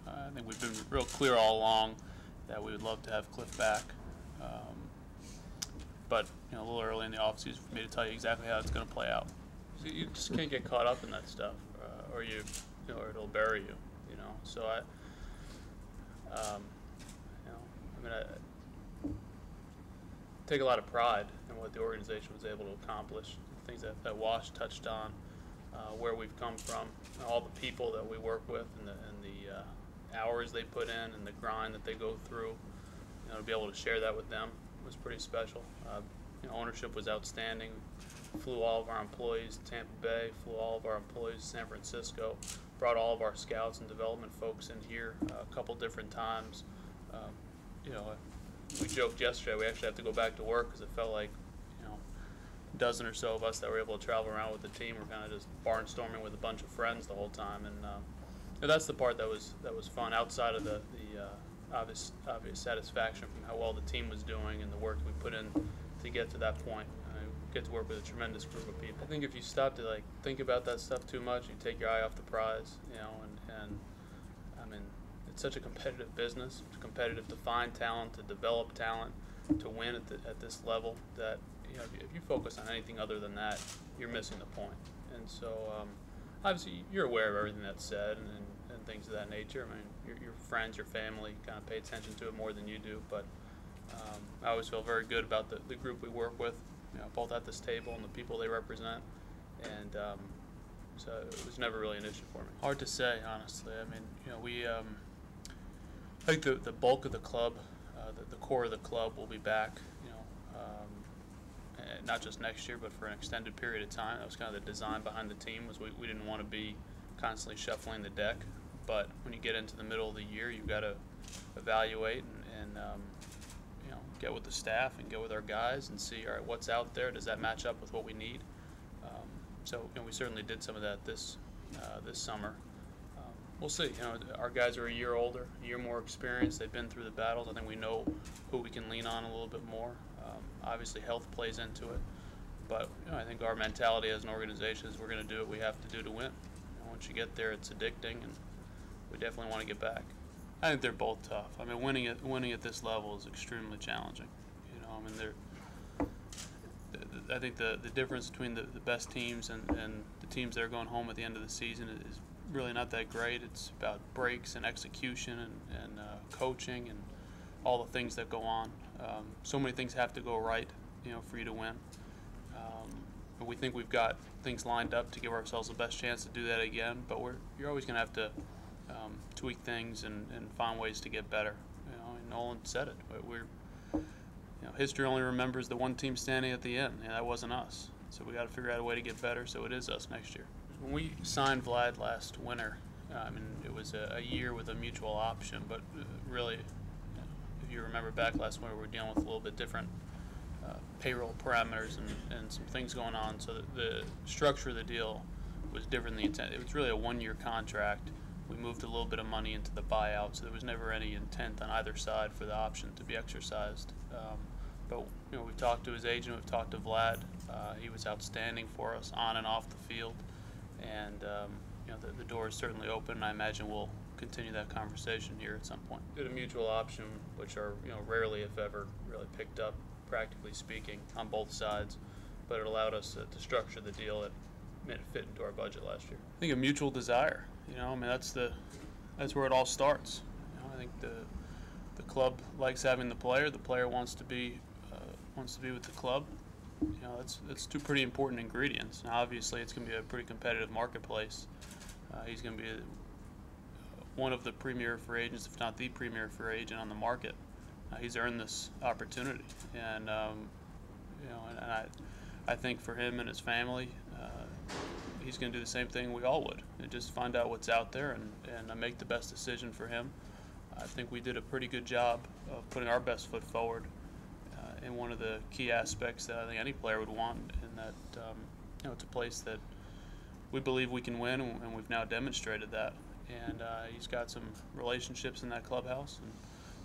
I think we've been real clear all along that we would love to have Cliff back. But a little early in the offseason for me to tell you exactly how it's going to play out. So you just can't get caught up in that stuff, or or it'll bury you. So I take a lot of pride in what the organization was able to accomplish. Things that Wash touched on, where we've come from, all the people that we work with, and the hours they put in, and the grind that they go through. To be able to share that with them was pretty special. Ownership was outstanding. Flew all of our employees to Tampa Bay, flew all of our employees to San Francisco, brought all of our scouts and development folks in here a couple different times. We joked yesterday we actually have to go back to work because it felt like a dozen or so of us that were able to travel around with the team were kind of just barnstorming with a bunch of friends the whole time, and that's the part that was fun outside of the obvious satisfaction from how well the team was doing and the work we put in to get to that point. Get to work with a tremendous group of people. I think if you stop to think about that stuff too much, you take your eye off the prize, and I mean, it's such a competitive business. It's competitive to find talent, to develop talent, to win at this level. That if you focus on anything other than that, you're missing the point. And so, obviously, you're aware of everything that's said and things of that nature. I mean, your friends, your family kind of pay attention to it more than you do. But I always feel very good about the group we work with. Both at this table and the people they represent, and so it was never really an issue for me. Hard to say, honestly. I mean, I think the bulk of the club, the core of the club will be back, not just next year, but for an extended period of time. That was kind of the design behind the team, was we didn't want to be constantly shuffling the deck, but when you get into the middle of the year, you've got to evaluate and get with the staff and get with our guys and see, all right, what's out there? Does that match up with what we need? So we certainly did some of that this summer. We'll see. Our guys are a year older, a year more experienced. They've been through the battles. I think we know who we can lean on a little bit more. Obviously, health plays into it, but I think our mentality as an organization is we're going to do what we have to do to win. Once you get there, it's addicting, and we definitely want to get back. I think they're both tough. I mean, winning at this level is extremely challenging. I mean, I think the difference between the best teams and the teams that are going home at the end of the season is really not that great. It's about breaks and execution and coaching and all the things that go on. So many things have to go right, for you to win. But we think we've got things lined up to give ourselves the best chance to do that again. But you're always going to have to tweak things and find ways to get better. And Nolan said it. History only remembers the one team standing at the end. That wasn't us. So we got to figure out a way to get better. So it is us next year. When we signed Vlad last winter, it was a year with a mutual option. But really, if you remember back last winter, we were dealing with a little bit different payroll parameters and some things going on. So the structure of the deal was different than the intent. It was really a one-year contract. We moved a little bit of money into the buyout, so there was never any intent on either side for the option to be exercised. But we've talked to his agent, we've talked to Vlad. He was outstanding for us on and off the field, and the door is certainly open. And I imagine we'll continue that conversation here at some point. Did a mutual option, which are rarely, if ever, really picked up, practically speaking, on both sides. But it allowed us to structure the deal that made it fit into our budget last year. I think a mutual desire. That's where it all starts. I think the club likes having the player. The player wants to be with the club. That's two pretty important ingredients. Now, obviously, it's going to be a pretty competitive marketplace. He's going to be one of the premier free agents, if not the premier free agent on the market. He's earned this opportunity, and I think for him and his family, he's going to do the same thing we all would, and just find out what's out there and make the best decision for him. I think we did a pretty good job of putting our best foot forward in one of the key aspects that I think any player would want, and that it's a place that we believe we can win, and we've now demonstrated that. And he's got some relationships in that clubhouse, and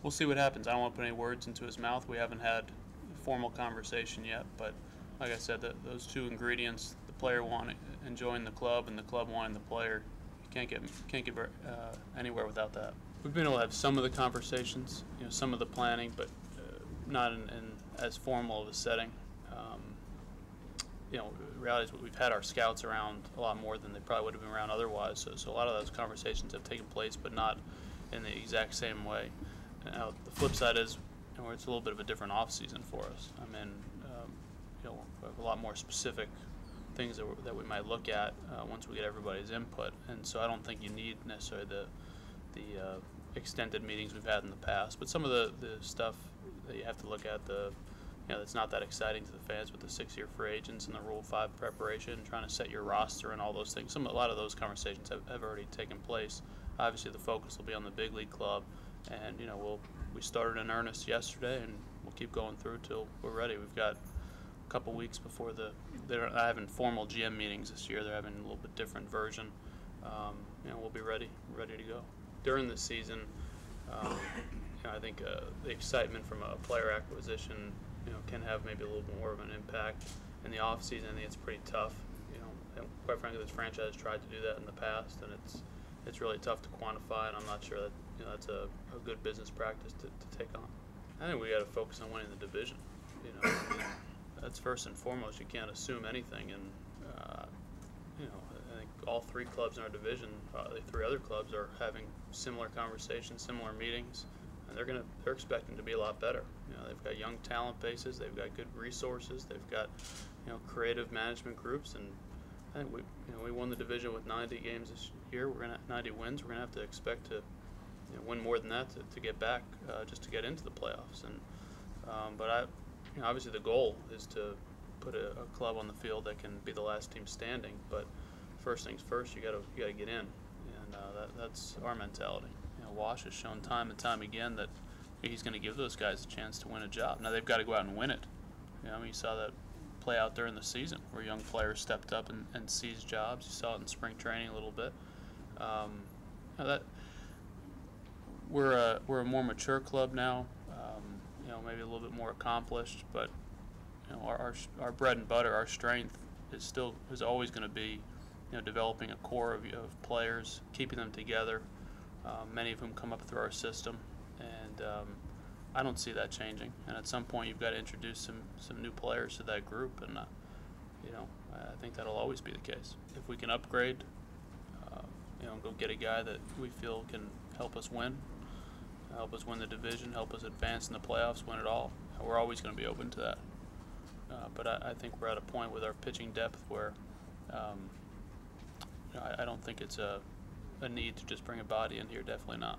we'll see what happens. I don't want to put any words into his mouth. We haven't had a formal conversation yet, but like I said, those two ingredients, the player enjoying the club and the club wanting the player, you can't get anywhere without that. we've been able to have some of the conversations, some of the planning, but not in as formal of a setting. The reality is we've had our scouts around a lot more than they probably would have been around otherwise. So a lot of those conversations have taken place, but not in the exact same way. Now, the flip side is, it's a little bit of a different off season for us. I mean, we have a lot more specific things that we might look at once we get everybody's input. And so I don't think you need necessarily the extended meetings we've had in the past. But some of the stuff that you have to look at, that's not that exciting to the fans with the 6-year free agents and the Rule 5 preparation, trying to set your roster and all those things. A lot of those conversations have already taken place. Obviously, the focus will be on the big league club, and we started in earnest yesterday, and we'll keep going through till we're ready. We've got a couple weeks before they're not having formal GM meetings this year. They're having a little bit different version. We'll be ready to go during the season. I think the excitement from a player acquisition, can have maybe a little bit more of an impact. In the off season, I think it's pretty tough. And quite frankly, this franchise tried to do that in the past, and it's really tough to quantify. And I'm not sure that that's a good business practice to take on. I think we got to focus on winning the division. That's first and foremost. You can't assume anything, and I think all 3 clubs in our division, the 3 other clubs, are having similar conversations, similar meetings. And they're expecting to be a lot better. They've got young talent bases, they've got good resources, they've got creative management groups, and I think we won the division with 90 games this year. We're gonna 90 wins. We're gonna have to expect to win more than that to get back, just to get into the playoffs. And but obviously the goal is to put a club on the field that can be the last team standing. But first things first, you gotta get in, and that's our mentality. Wash has shown time and time again that he's going to give those guys a chance to win a job. Now they've got to go out and win it. You saw that play out during the season where young players stepped up and seized jobs. You saw it in spring training a little bit. We're a more mature club now. Maybe a little bit more accomplished, but our bread and butter, our strength is always going to be developing a core of players, keeping them together. Many of whom come up through our system, and I don't see that changing. And at some point, you've got to introduce some new players to that group, and I think that'll always be the case. If we can upgrade, go get a guy that we feel can help us win the division, help us advance in the playoffs, win it all, we're always going to be open to that. But I think we're at a point with our pitching depth where I don't think it's a need to just bring a body in here. Definitely not.